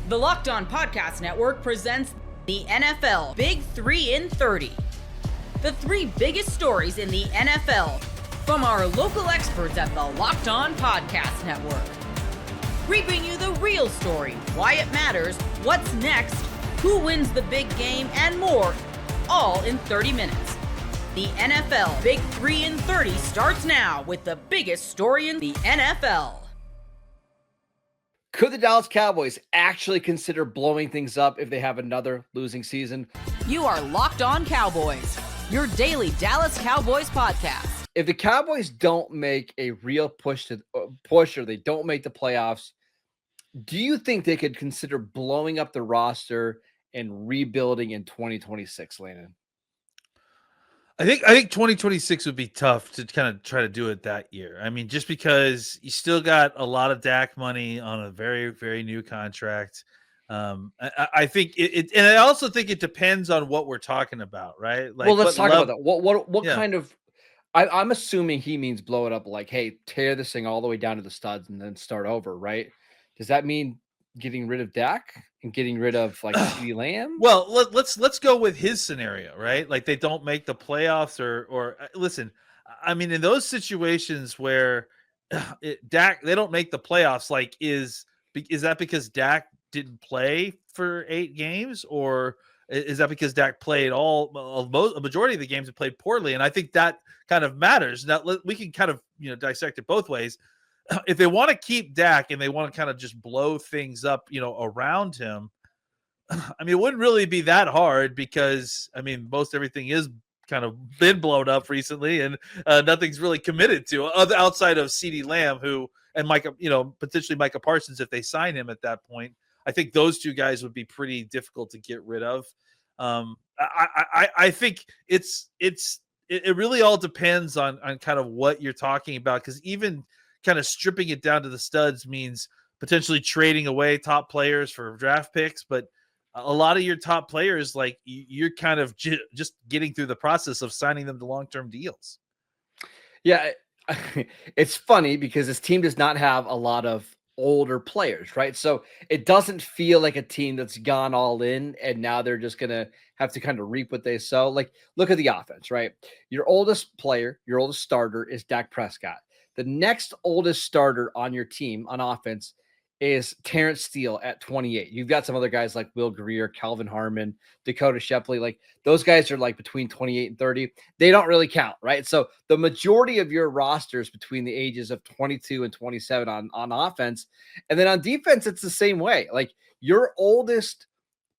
The Locked On Podcast Network presents the NFL Big 3 in 30. The 3 biggest stories in the NFL from our local experts at the Locked On Podcast Network. We bring you the real story, why it matters, what's next, who wins the big game, and more, all in 30 minutes. The NFL Big 3 in 30 starts now with the biggest story in the NFL. Could the Dallas Cowboys actually consider blowing things up if they have another losing season? You are Locked On Cowboys, your daily Dallas Cowboys podcast. If the Cowboys don't make a real push or they don't make the playoffs, do you think they could consider blowing up the roster and rebuilding in 2026, Landon? I think 2026 would be tough to kind of try to do it that year. I mean, just because you still got a lot of Dak money on a very, very new contract. I think and I also think it depends on what we're talking about, right? Like, well, let's talk about that. What kind of? I'm assuming he means blow it up, like, hey, tear this thing all the way down to the studs and then start over, right? Does that mean getting rid of Dak and getting rid of like CeeDee Lamb? Well, let's go with his scenario, right? Like they don't make the playoffs or listen, I mean, in those situations where Dak, they don't make the playoffs, like is that because Dak didn't play for 8 games, or is that because Dak played a majority of the games and played poorly? And I think that kind of matters. Now we can kind of, dissect it both ways. If they want to keep Dak and they want to kind of just blow things up, around him, I mean, it wouldn't really be that hard because, I mean, most everything is kind of been blown up recently and nothing's really committed to outside of CeeDee Lamb, and Micah, potentially Micah Parsons if they sign him at that point. I think those 2 guys would be pretty difficult to get rid of. I think it really all depends on kind of what you're talking about, because even kind of stripping it down to the studs means potentially trading away top players for draft picks, but a lot of your top players, like you're kind of just getting through the process of signing them to long-term deals. Yeah, it's funny because this team does not have a lot of older players, right? So it doesn't feel like a team that's gone all in and now they're just going to have to kind of reap what they sow. Like, look at the offense, right? Your oldest player, your oldest starter is Dak Prescott. The next oldest starter on your team on offense is Terrence Steele at 28. You've got some other guys like Will Greer, Calvin Harmon, Dakota Shepley. Like those guys are like between 28 and 30. They don't really count, right? So the majority of your rosters between the ages of 22 and 27 on offense. And then on defense, it's the same way. Like your oldest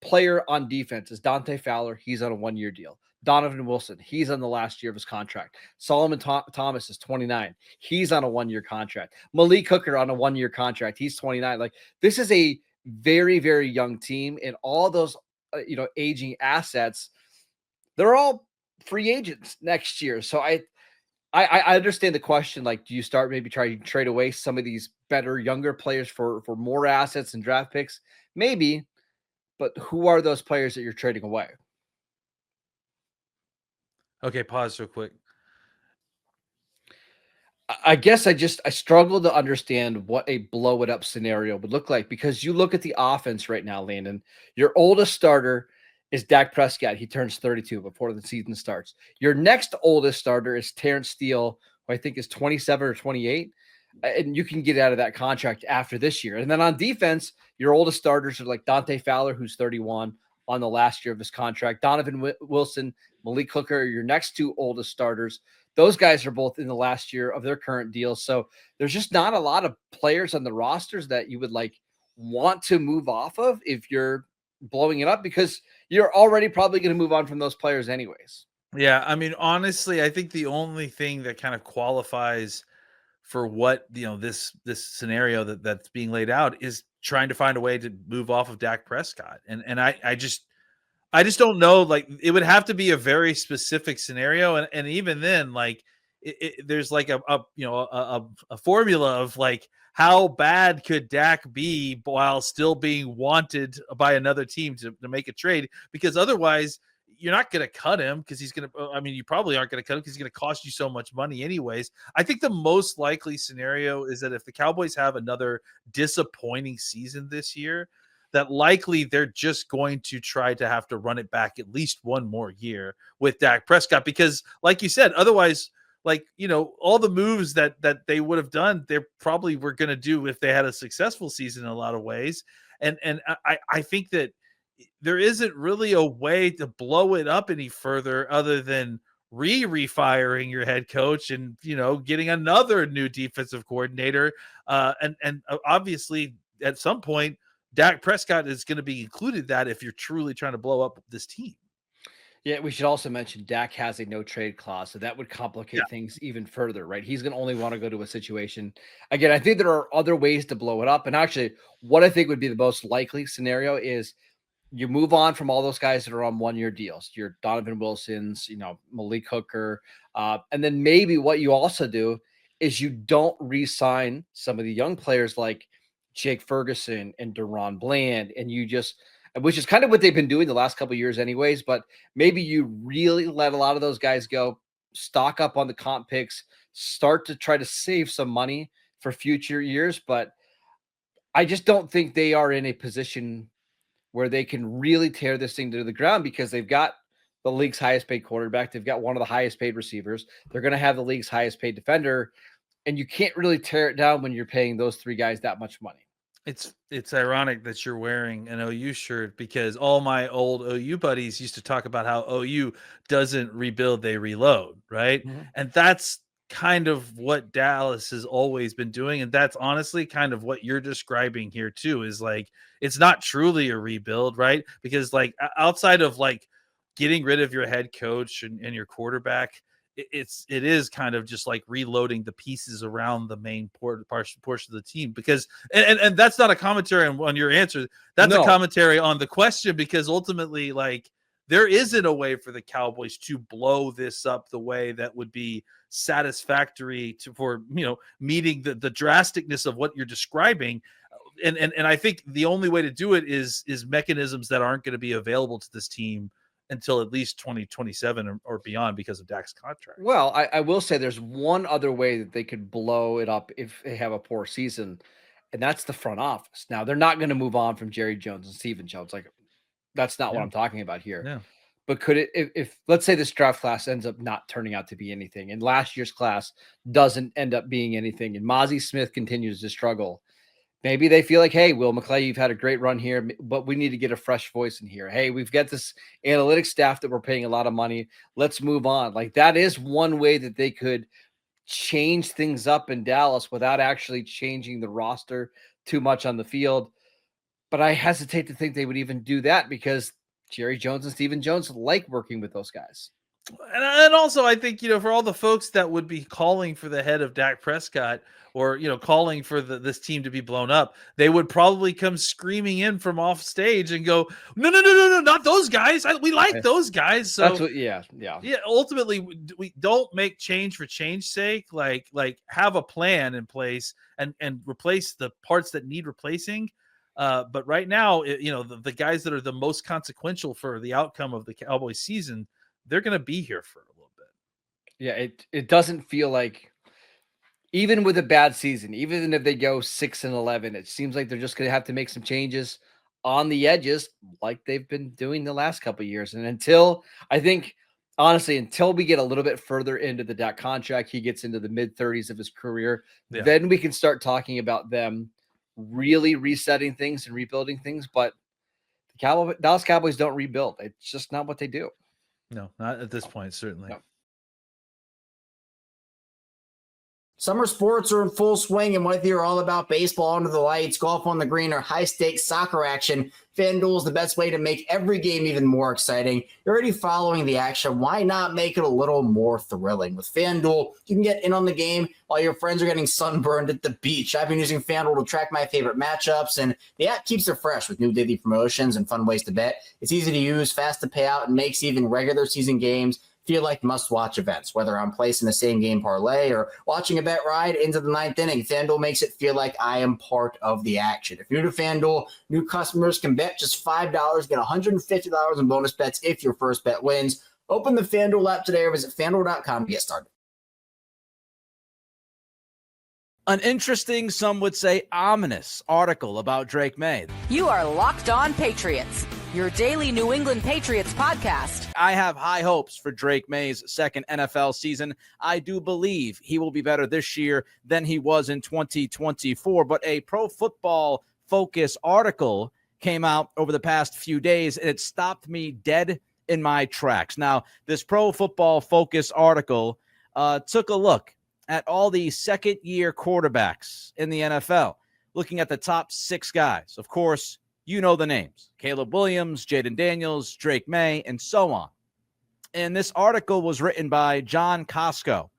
player on defense is Dante Fowler. He's on a 1-year deal. Donovan Wilson, he's on the last year of his contract. Solomon Thomas is 29. He's on a 1-year contract. Malik Hooker on a 1-year contract. He's 29. Like this is a very, very young team, and all those, aging assets, they're all free agents next year. So I understand the question. Like, do you start maybe trying to trade away some of these better, younger players for more assets and draft picks? Maybe, but who are those players that you're trading away? Okay, pause real quick. I guess I struggle to understand what a blow it up scenario would look like, because you look at the offense right now, Landon. Your oldest starter is Dak Prescott. He turns 32 before the season starts. Your next oldest starter is Terrence Steele, who I think is 27 or 28. And you can get out of that contract after this year. And then on defense, your oldest starters are like Dante Fowler, who's 31 on the last year of his contract. Donovan Wilson, Malik Hooker are your next 2 oldest starters. Those guys are both in the last year of their current deals. So there's just not a lot of players on the rosters that you would want to move off of if you're blowing it up, because you're already probably going to move on from those players anyways. Yeah. I mean, honestly, I think the only thing that kind of qualifies for what, this scenario that's being laid out is trying to find a way to move off of Dak Prescott. And I just don't know. Like, it would have to be a very specific scenario. And even then, like there's like a formula of like, how bad could Dak be while still being wanted by another team to make a trade? Because otherwise you're not going to cut him, because you probably aren't going to cut him because he's going to cost you so much money anyways. I think the most likely scenario is that if the Cowboys have another disappointing season this year, that likely they're just going to try to have to run it back at least one more year with Dak Prescott, because like you said, otherwise, like, all the moves that they would have done, they probably were going to do if they had a successful season in a lot of ways. And I think that there isn't really a way to blow it up any further other than refiring your head coach and, getting another new defensive coordinator. And obviously at some point, Dak Prescott is going to be included that if you're truly trying to blow up this team. Yeah, we should also mention Dak has a no trade clause, so that would complicate things even further, right? He's going to only want to go to a situation. Again, I think there are other ways to blow it up. And actually, what I think would be the most likely scenario is you move on from all those guys that are on 1-year deals, your Donovan Wilsons, Malik Hooker. And then maybe what you also do is you don't re-sign some of the young players like Jake Ferguson and Deron Bland, and you just, which is kind of what they've been doing the last couple of years anyways, but maybe you really let a lot of those guys go, stock up on the comp picks, start to try to save some money for future years. But I just don't think they are in a position where they can really tear this thing to the ground, because they've got the league's highest paid quarterback. They've got one of the highest paid receivers. They're going to have the league's highest paid defender. And you can't really tear it down when you're paying those three guys that much money. It's ironic that you're wearing an OU shirt, because all my old OU buddies used to talk about how OU doesn't rebuild, they reload, right? Mm-hmm. And that's kind of what Dallas has always been doing. And that's honestly kind of what you're describing here too, is like, it's not truly a rebuild, right? Because like outside of like getting rid of your head coach and your quarterback, it is kind of just like reloading the pieces around the main portion of the team, because and that's not a commentary on your answer. That's a commentary on the question, because ultimately, like, there isn't a way for the Cowboys to blow this up the way that would be satisfactory for meeting the drasticness of what you're describing. And I think the only way to do it is mechanisms that aren't going to be available to this team until at least 2027 or beyond because of Dak's contract. Well, I will say there's one other way that they could blow it up if they have a poor season, and that's the front office. Now, they're not going to move on from Jerry Jones and Stephen Jones. Like, that's not what I'm talking about here. Yeah. But could it, if let's say this draft class ends up not turning out to be anything, and last year's class doesn't end up being anything, and Mozzie Smith continues to struggle, maybe they feel like, hey, Will McClay, you've had a great run here, but we need to get a fresh voice in here. Hey, we've got this analytics staff that we're paying a lot of money. Let's move on. Like, that is one way that they could change things up in Dallas without actually changing the roster too much on the field. But I hesitate to think they would even do that, because Jerry Jones and Stephen Jones like working with those guys. And also, I think, for all the folks that would be calling for the head of Dak Prescott, or, calling for this team to be blown up, they would probably come screaming in from off stage and go, no, not those guys. We like those guys. So that's what, yeah. Ultimately, we don't make change for change's sake. Like have a plan in place and replace the parts that need replacing. But right now, the guys that are the most consequential for the outcome of the Cowboys season, they're going to be here for a little bit. Yeah, it doesn't feel like, even with a bad season, even if they go 6-11, it seems like they're just going to have to make some changes on the edges, like they've been doing the last couple of years. And until we get a little bit further into the Dak contract, he gets into the mid-30s of his career, then we can start talking about them really resetting things and rebuilding things. But the Dallas Cowboys don't rebuild. It's just not what they do. No, not at this point, certainly. No. Summer sports are in full swing, and whether you're all about baseball under the lights, golf on the green, or high-stakes soccer action, FanDuel is the best way to make every game even more exciting. You're already following the action. Why not make it a little more thrilling? With FanDuel, you can get in on the game while your friends are getting sunburned at the beach. I've been using FanDuel to track my favorite matchups, and the app keeps it fresh with new daily promotions and fun ways to bet. It's easy to use, fast to pay out, and makes even regular season games feel like must-watch events. Whether I'm placing a same-game parlay or watching a bet ride into the ninth inning, FanDuel makes it feel like I am part of the action. If you're new to FanDuel, new customers can bet just $5, get $150 in bonus bets if your first bet wins. Open the FanDuel app today or visit FanDuel.com to get started. An interesting, some would say ominous, article about Drake Maye. You are Locked On Patriots, your daily New England Patriots podcast. I have high hopes for Drake Maye's second NFL season. I do believe he will be better this year than he was in 2024. But a Pro Football Focus article came out over the past few days, and it stopped me dead in my tracks. Now, this Pro Football Focus article took a look at all the second-year quarterbacks in the NFL, looking at the top 6 guys. Of course, you know the names: Caleb Williams, Jaden Daniels, Drake Maye, and so on. And this article was written by John Costco.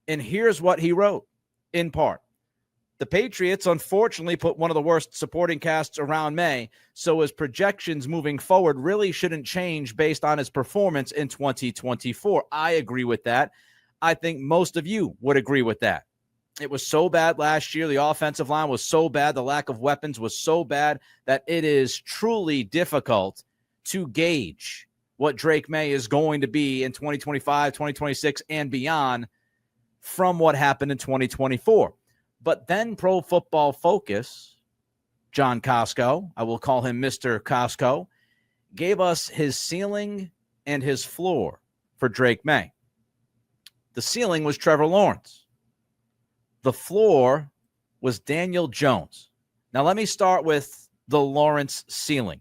And here's what he wrote, in part. The Patriots, unfortunately, put one of the worst supporting casts around Maye, so his projections moving forward really shouldn't change based on his performance in 2024. I agree with that. I think most of you would agree with that. It was so bad last year. The offensive line was so bad. The lack of weapons was so bad that it is truly difficult to gauge what Drake Maye is going to be in 2025, 2026, and beyond from what happened in 2024. But then Pro Football Focus, John Costco, I will call him Mr. Costco, gave us his ceiling and his floor for Drake Maye. The ceiling was Trevor Lawrence. The floor was Daniel Jones. Now, let me start with the Lawrence ceiling.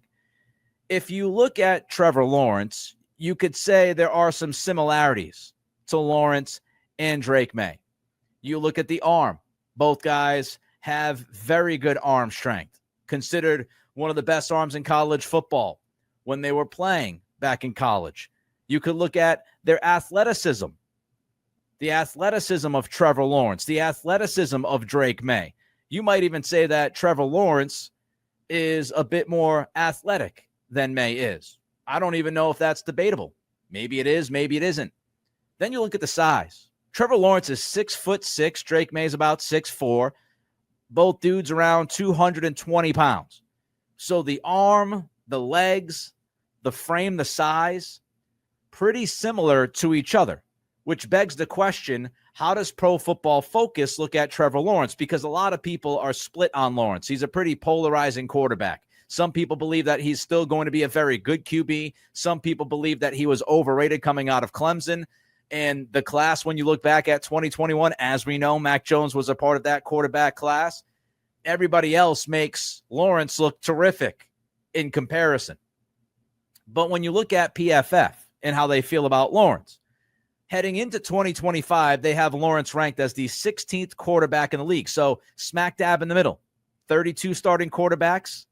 If you look at Trevor Lawrence, you could say there are some similarities to Lawrence and Drake Maye. You look at the arm. Both guys have very good arm strength, considered one of the best arms in college football when they were playing back in college. You could look at their athleticism. The athleticism of Trevor Lawrence, the athleticism of Drake Maye. You might even say that Trevor Lawrence is a bit more athletic than Maye is. I don't even know if that's debatable. Maybe it is, maybe it isn't. Then you look at the size. Trevor Lawrence is 6'6". Drake Maye is about 6'4". Both dudes around 220 pounds. So the arm, the legs, the frame, the size, pretty similar to each other. Which begs the question, how does Pro Football Focus look at Trevor Lawrence? Because a lot of people are split on Lawrence. He's a pretty polarizing quarterback. Some people believe that he's still going to be a very good QB. Some people believe that he was overrated coming out of Clemson. And the class, when you look back at 2021, as we know, Mac Jones was a part of that quarterback class. Everybody else makes Lawrence look terrific in comparison. But when you look at PFF and how they feel about Lawrence, heading into 2025, they have Lawrence ranked as the 16th quarterback in the league. So smack dab in the middle. 32 starting quarterbacks,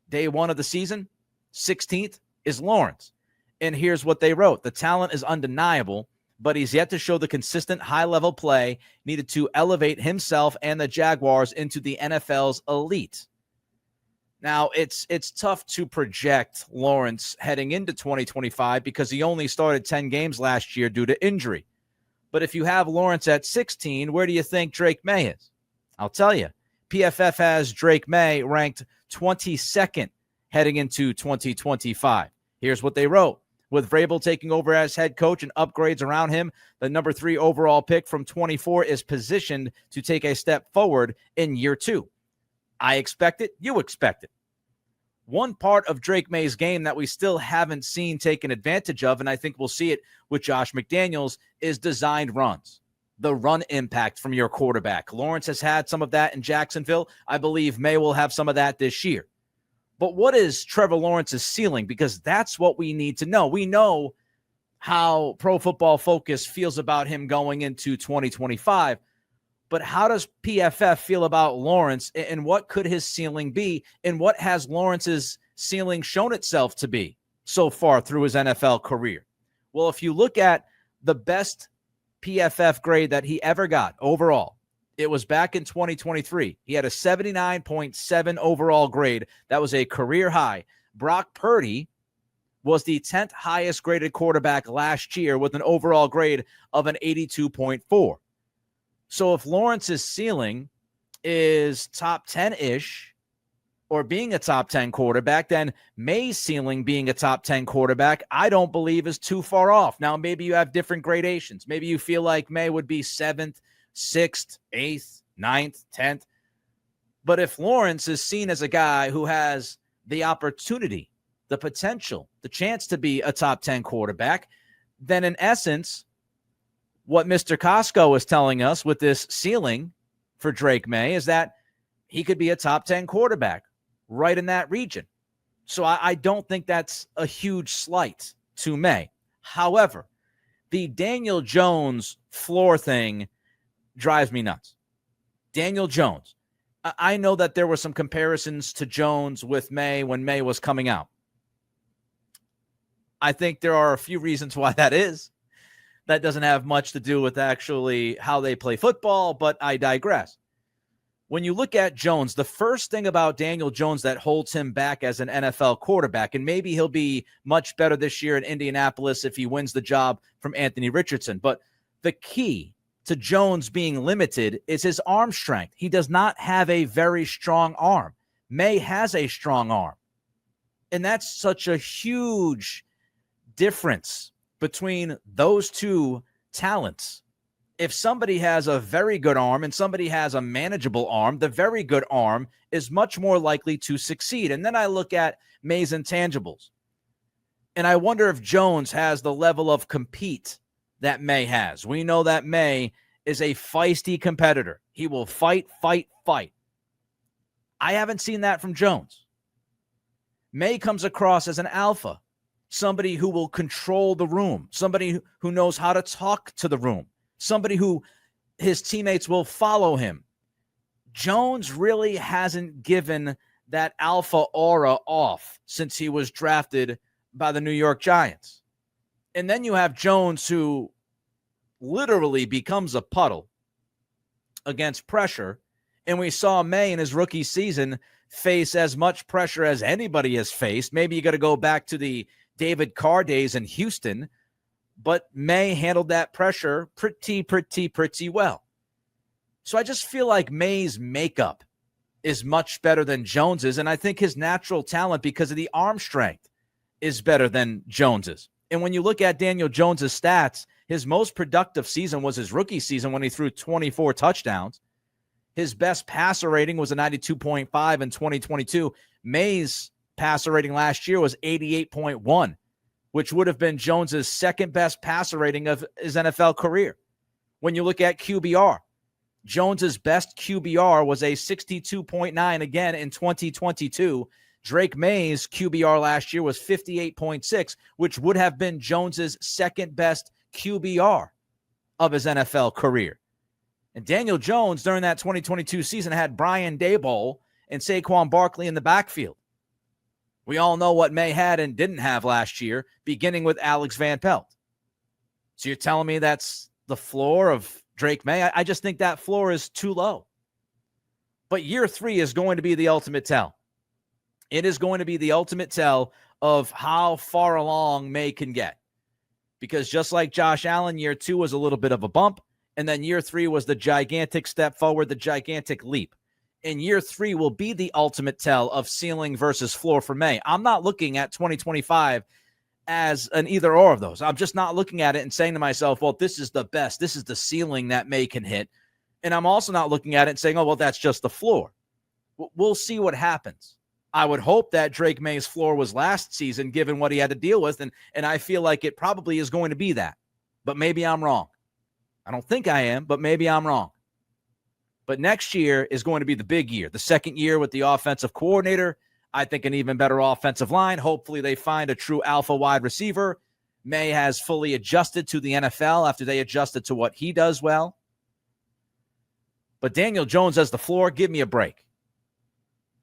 day one of the season, 16th is Lawrence. And here's what they wrote. The talent is undeniable, but he's yet to show the consistent high-level play needed to elevate himself and the Jaguars into the NFL's elite. Now, it's tough to project Lawrence heading into 2025 because he only started 10 games last year due to injury. But if you have Lawrence at 16, where do you think Drake Maye is? I'll tell you. PFF has Drake Maye ranked 22nd heading into 2025. Here's what they wrote. With Vrabel taking over as head coach and upgrades around him, the number 3 overall pick from 24 is positioned to take a step forward in year 2. I expect it. You expect it. One part of Drake Maye's game that we still haven't seen taken advantage of, and I think we'll see it with Josh McDaniels, is designed runs. The run impact from your quarterback. Lawrence has had some of that in Jacksonville. I believe Maye will have some of that this year. But what is Trevor Lawrence's ceiling? Because that's what we need to know. We know how Pro Football Focus feels about him going into 2025. But how does PFF feel about Lawrence, and what could his ceiling be? And what has Lawrence's ceiling shown itself to be so far through his NFL career? Well, if you look at the best PFF grade that he ever got overall, it was back in 2023. He had a 79.7 overall grade. That was a career high. Brock Purdy was the 10th highest graded quarterback last year with an overall grade of an 82.4. So if Lawrence's ceiling is top 10-ish or being a top 10 quarterback, then Maye's ceiling being a top 10 quarterback, I don't believe is too far off. Now, maybe you have different gradations. Maybe you feel like Maye would be 7th, 6th, 8th, 9th, 10th. But if Lawrence is seen as a guy who has the opportunity, the potential, the chance to be a top 10 quarterback, then in essence, what Mr. Costco is telling us with this ceiling for Drake Maye is that he could be a top 10 quarterback right in that region. So I don't think that's a huge slight to Maye. However, the Daniel Jones floor thing drives me nuts. Daniel Jones. I know that there were some comparisons to Jones with Maye when Maye was coming out. I think there are a few reasons why that is. That doesn't have much to do with actually how they play football, but I digress. When you look at Jones, the first thing about Daniel Jones that holds him back as an NFL quarterback, and maybe he'll be much better this year in Indianapolis if he wins the job from Anthony Richardson, but the key to Jones being limited is his arm strength. He does not have a very strong arm. Maye has a strong arm. And that's such a huge difference between those two talents. If somebody has a very good arm and somebody has a manageable arm, the very good arm is much more likely to succeed. And then I look at Maye's intangibles, and I wonder if Jones has the level of compete that Maye has. We know that Maye is a feisty competitor. He will fight, fight, fight. I haven't seen that from Jones. Maye comes across as an alpha, somebody who will control the room, somebody who knows how to talk to the room, somebody who his teammates will follow him. Jones really hasn't given that alpha aura off since he was drafted by the New York Giants. And then you have Jones, who literally becomes a puddle against pressure. And we saw Maye in his rookie season face as much pressure as anybody has faced. Maybe you got to go back to the David Carr days in Houston, but Maye handled that pressure pretty well. So I just feel like Maye's makeup is much better than Jones's, and I think his natural talent, because of the arm strength, is better than Jones's. And when you look at Daniel Jones's stats, his most productive season was his rookie season when he threw 24 touchdowns. His best passer rating was a 92.5 in 2022. Maye's passer rating last year was 88.1, which would have been Jones's second best passer rating of his NFL career. When you look at QBR, Jones's best QBR was a 62.9 again in 2022. Drake Maye's QBR last year was 58.6, which would have been Jones's second best QBR of his NFL career. And Daniel Jones during that 2022 season had Brian Daboll and Saquon Barkley in the backfield. We all know what Maye had and didn't have last year, beginning with Alex Van Pelt. So you're telling me that's the floor of Drake Maye? I just think that floor is too low. But year 3 is going to be the ultimate tell. It is going to be the ultimate tell of how far along Maye can get. Because just like Josh Allen, year 2 was a little bit of a bump, and then year 3 was the gigantic step forward, the gigantic leap. And year 3 will be the ultimate tell of ceiling versus floor for Maye. I'm not looking at 2025 as an either or of those. I'm just not looking at it and saying to myself, well, this is the best. This is the ceiling that Maye can hit. And I'm also not looking at it and saying, oh, well, that's just the floor. We'll see what happens. I would hope that Drake Maye's floor was last season, given what he had to deal with. And I feel like it probably is going to be that. But maybe I'm wrong. I don't think I am, but maybe I'm wrong. But next year is going to be the big year. The second year with the offensive coordinator. I think an even better offensive line. Hopefully they find a true alpha wide receiver. Maye has fully adjusted to the NFL after they adjusted to what he does well. But Daniel Jones as the floor, give me a break.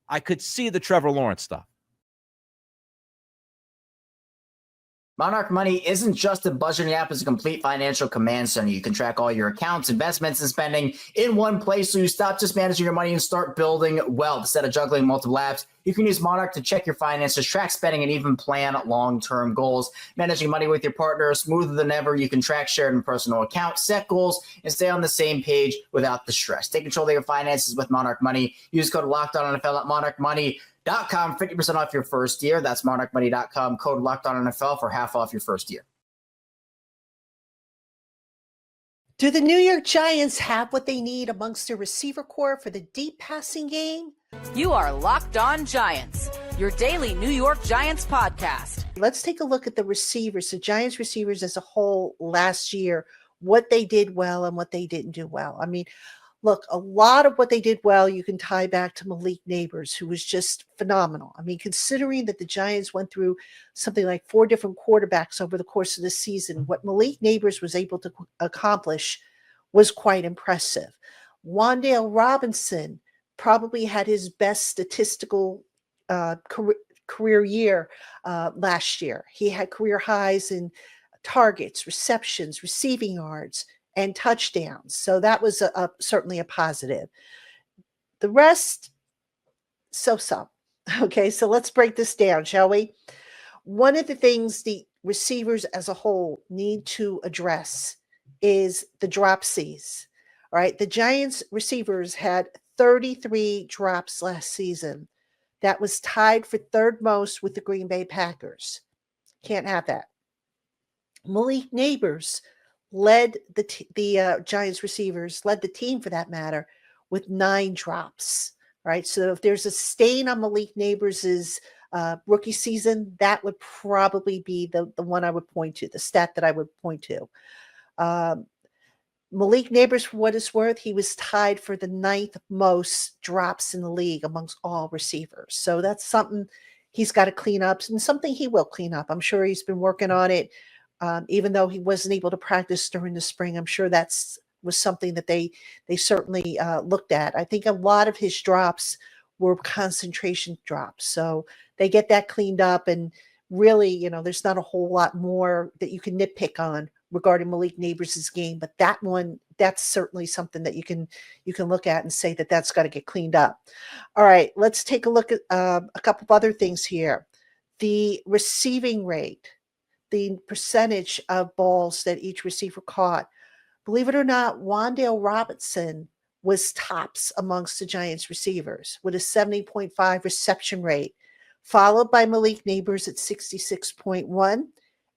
I could see the Trevor Lawrence stuff. Monarch Money isn't just a budgeting app, it's a complete financial command center. You can track all your accounts, investments, and spending in one place, so you stop just managing your money and start building wealth. Instead of juggling multiple apps, you can use Monarch to check your finances, track spending, and even plan long-term goals. Managing money with your partner is smoother than ever. You can track shared and personal accounts, set goals, and stay on the same page without the stress. Take control of your finances with Monarch Money. Use code LOCKEDONNFL at monarchmoney.com, 50% off your first year. That's monarchmoney.com, code LOCKEDONNFL for half off your first year. Do the New York Giants have what they need amongst their receiver core for the deep passing game? You are Locked On Giants, your daily New York Giants podcast. Let's take a look at the receivers, the Giants receivers as a whole last year, what they did well and what they didn't do well. I mean, look, a lot of what they did well, you can tie back to Malik Nabers, who was just phenomenal. I mean, considering that the Giants went through something like 4 different quarterbacks over the course of the season, what Malik Nabers was able to accomplish was quite impressive. Wan'Dale Robinson probably had his best statistical career year last year. He had career highs in targets, receptions, receiving yards, and touchdowns. So that was certainly a positive. The rest, so-so. Okay, so let's break this down, shall we? One of the things the receivers as a whole need to address is the dropsies. All right, the Giants receivers had 33 drops last season. That was tied for third most with the Green Bay Packers. Can't have that. Malik Nabers led the Giants receivers, led the team for that matter, with 9 drops. Right, so if there's a stain on Malik Nabers' rookie season, that would probably be the one I would point to, the stat that I would point to. Malik Nabers, for what it's worth, he was tied for the 9th most drops in the league amongst all receivers. So that's something he's got to clean up and something he will clean up. I'm sure he's been working on it. Even though he wasn't able to practice during the spring, I'm sure was something that they certainly looked at. I think a lot of his drops were concentration drops. So they get that cleaned up, and really, there's not a whole lot more that you can nitpick on regarding Malik Nabers' game, but that's certainly something that you can look at and say that that's got to get cleaned up. All right, let's take a look at a couple of other things here. The receiving rate, the percentage of balls that each receiver caught. Believe it or not, Wan'Dale Robinson was tops amongst the Giants receivers with a 70.5 reception rate, followed by Malik Nabers at 66.1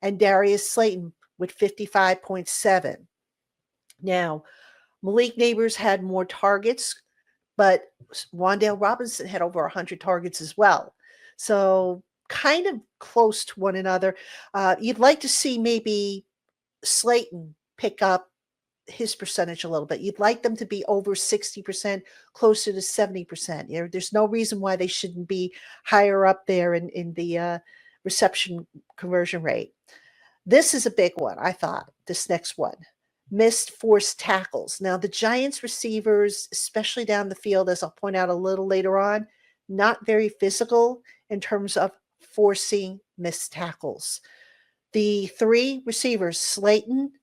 and Darius Slayton with 55.7. Now, Malik Nabers had more targets, but Wan'Dale Robinson had over 100 targets as well. So kind of close to one another. You'd like to see maybe Slayton pick up his percentage a little bit. You'd like them to be over 60%, closer to 70%. There's no reason why they shouldn't be higher up there in the reception conversion rate. This is a big one, I thought, this next one. Missed forced tackles. Now, the Giants receivers, especially down the field, as I'll point out a little later on, not very physical in terms of forcing missed tackles. The 3 receivers, Slayton,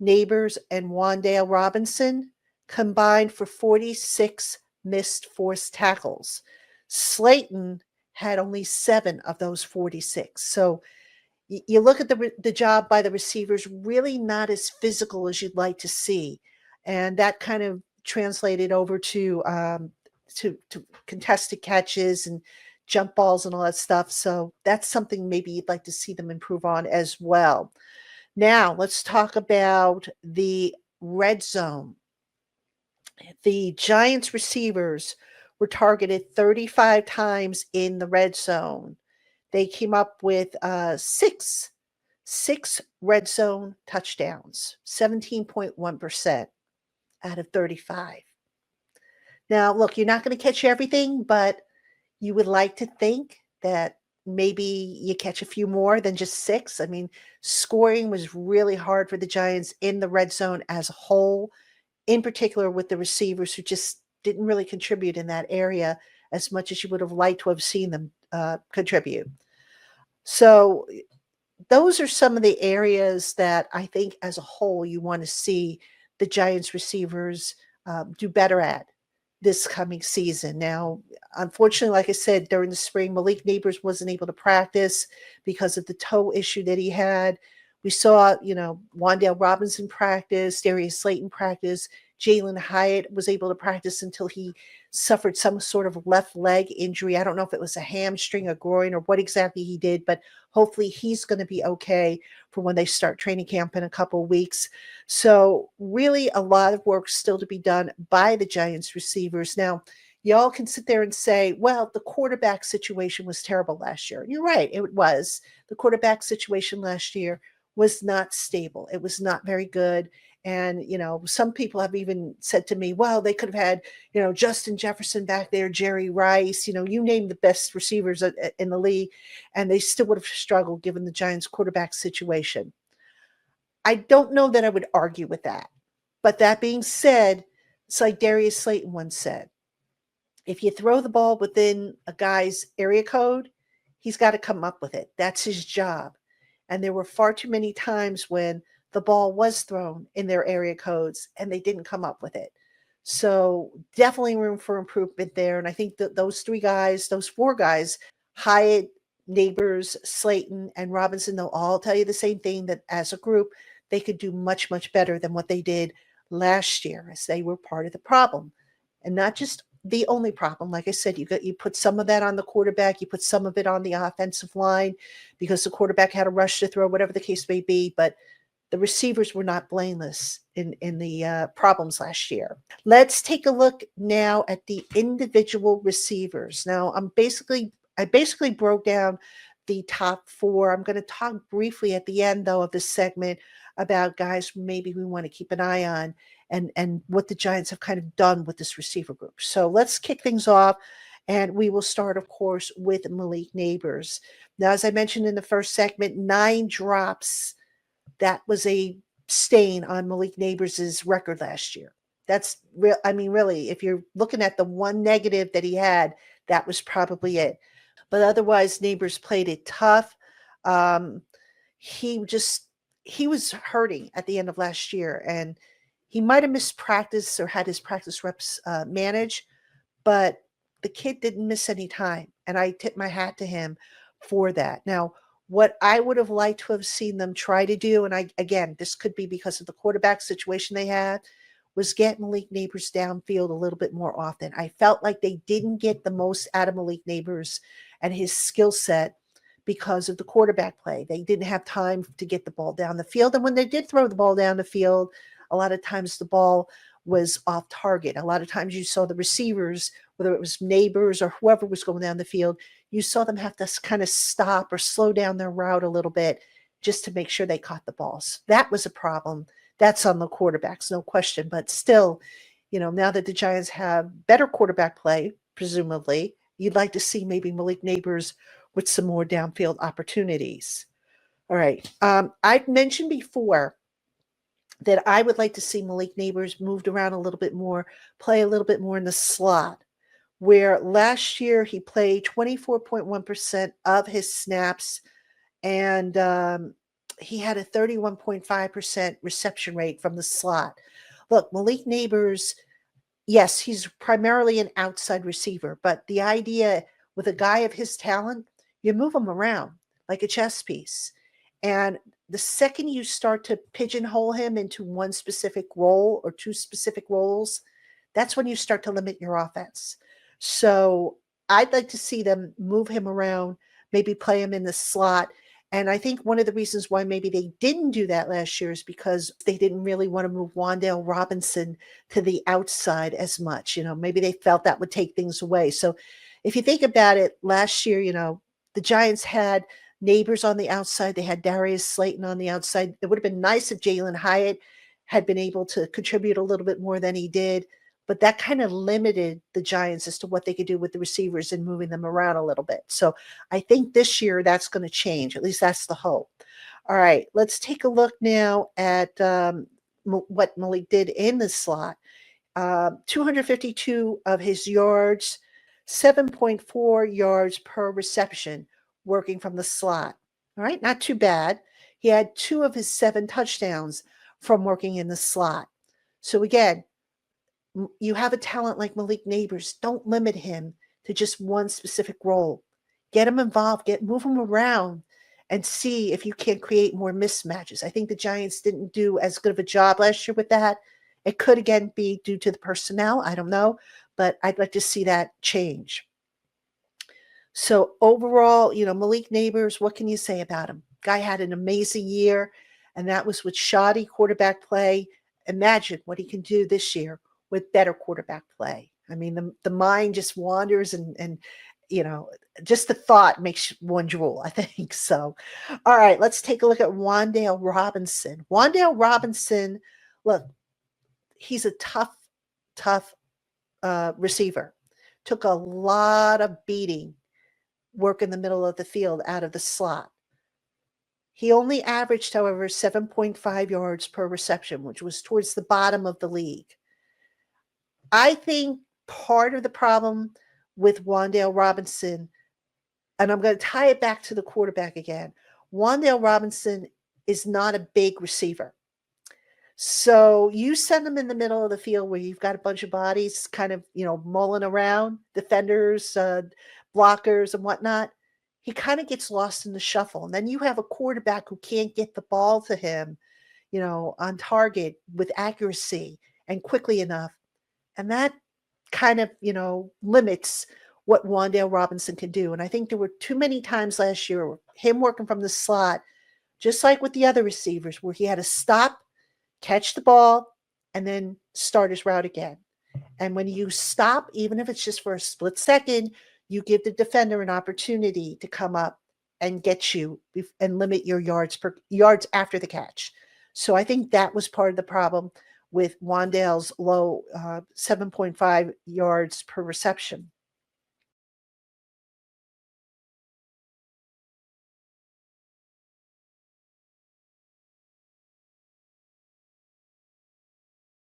Nabers, and Wan'Dale Robinson, combined for 46 missed forced tackles. Slayton had only 7 of those 46. So you look at the job by the receivers, really not as physical as you'd like to see. And that kind of translated over to contested catches and jump balls and all that stuff. So that's something maybe you'd like to see them improve on as well. Now, let's talk about the red zone. The Giants receivers were targeted 35 times in the red zone. They came up with 6 red zone touchdowns, 17.1% out of 35. Now, look, you're not going to catch everything, but you would like to think that maybe you catch a few more than just 6. I mean, scoring was really hard for the Giants in the red zone as a whole, in particular with the receivers who just didn't really contribute in that area as much as you would have liked to have seen them contribute. So those are some of the areas that I think as a whole you want to see the Giants receivers do better at this coming season. Now, unfortunately, like I said, during the spring, Malik Nabers wasn't able to practice because of the toe issue that he had. We saw, Wan'Dale Robinson practice, Darius Slayton practice. Jalen Hyatt was able to practice until he suffered some sort of left leg injury. I don't know if it was a hamstring, a groin, or what exactly he did, but hopefully he's going to be okay for when they start training camp in a couple of weeks. So really a lot of work still to be done by the Giants receivers. Now, y'all can sit there and say, well, the quarterback situation was terrible last year. You're right, it was. The quarterback situation last year was not stable. It was not very good. And, some people have even said to me, well, they could have had, Justin Jefferson back there, Jerry Rice, you name the best receivers in the league, and they still would have struggled given the Giants quarterback situation. I don't know that I would argue with that. But that being said, it's like Darius Slayton once said, if you throw the ball within a guy's area code, he's got to come up with it. That's his job. And there were far too many times when the ball was thrown in their area codes and they didn't come up with it. So definitely room for improvement there. And I think that those four guys, Hyatt, Neighbors, Slayton, and Robinson, they'll all tell you the same thing, that as a group, they could do much, much better than what they did last year, as they were part of the problem. And not just the only problem. Like I said, you put some of that on the quarterback, you put some of it on the offensive line because the quarterback had a rush to throw, whatever the case may be. But the receivers were not blameless in the problems last year. Let's take a look now at the individual receivers. Now, I basically broke down the top four. I'm going to talk briefly at the end, though, of this segment about guys maybe we want to keep an eye on and what the Giants have kind of done with this receiver group. So let's kick things off, and we will start, of course, with Malik Neighbors. Now, as I mentioned in the first segment, 9 drops. That was a stain on Malik Neighbors' record last year. That's real. I mean, really, if you're looking at the one negative that he had, that was probably it. But otherwise, Neighbors played it tough. He was hurting at the end of last year, and he might have missed practice or had his practice reps managed, but the kid didn't miss any time, and I tip my hat to him for that. Now, what I would have liked to have seen them try to do, and again, this could be because of the quarterback situation they had, was get Malik Neighbors downfield a little bit more often. I felt like they didn't get the most out of Malik Neighbors and his skill set because of the quarterback play. They didn't have time to get the ball down the field. And when they did throw the ball down the field, a lot of times the ball was off target. A lot of times you saw the receivers, whether it was Neighbors or whoever was going down the field, you saw them have to kind of stop or slow down their route a little bit just to make sure they caught the balls. That was a problem. That's on the quarterbacks, no question. But still, now that the Giants have better quarterback play, presumably, you'd like to see maybe Malik Neighbors with some more downfield opportunities. All right. I've mentioned before that I would like to see Malik Neighbors moved around a little bit more, play a little bit more in the slot, where last year he played 24.1% of his snaps, and he had a 31.5% reception rate from the slot. Look, Malik Neighbors, yes, he's primarily an outside receiver, but the idea with a guy of his talent, you move him around like a chess piece. And the second you start to pigeonhole him into one specific role or two specific roles, that's when you start to limit your offense. So I'd like to see them move him around, maybe play him in the slot. And I think one of the reasons why maybe they didn't do that last year is because they didn't really want to move Wan'Dale Robinson to the outside as much. Maybe they felt that would take things away. So if you think about it, last year, the Giants had Neighbors on the outside. They had Darius Slayton on the outside. It would have been nice if Jalen Hyatt had been able to contribute a little bit more than he did. But that kind of limited the Giants as to what they could do with the receivers and moving them around a little bit. So I think this year that's going to change. At least that's the hope. All right, let's take a look now at what Malik did in the slot. 252 of his yards, 7.4 yards per reception working from the slot. All right, not too bad. He had 2 of his 7 touchdowns from working in the slot. So again, you have a talent like Malik Neighbors. Don't limit him to just one specific role. Get him involved, move him around, and see if you can create more mismatches. I think the Giants didn't do as good of a job last year with that, It could again be due to the personnel. I don't know, but I'd like to see that change. So overall, Malik Neighbors, what can you say about him? Guy had an amazing year, and that was with shoddy quarterback play. Imagine what he can do this year with better quarterback play. I mean, the mind just wanders and just the thought makes one drool, I think. So, all right, let's take a look at Wan'Dale Robinson. Wan'Dale Robinson, look, he's a tough receiver. Took a lot of beating, work in the middle of the field out of the slot. He only averaged, however, 7.5 yards per reception, which was towards the bottom of the league. I think part of the problem with Wan'Dale Robinson, and I'm going to tie it back to the quarterback again, Wan'Dale Robinson is not a big receiver. So you send him in the middle of the field where you've got a bunch of bodies kind of, mulling around, defenders, blockers and whatnot. He kind of gets lost in the shuffle. And then you have a quarterback who can't get the ball to him, on target with accuracy and quickly enough. And that kind of, limits what Wan'Dale Robinson can do. And I think there were too many times last year, him working from the slot, just like with the other receivers, where he had to stop, catch the ball, and then start his route again. And when you stop, even if it's just for a split second, you give the defender an opportunity to come up and get you and limit your yards after the catch. So I think that was part of the problem with Wan'Dale's low 7.5 yards per reception.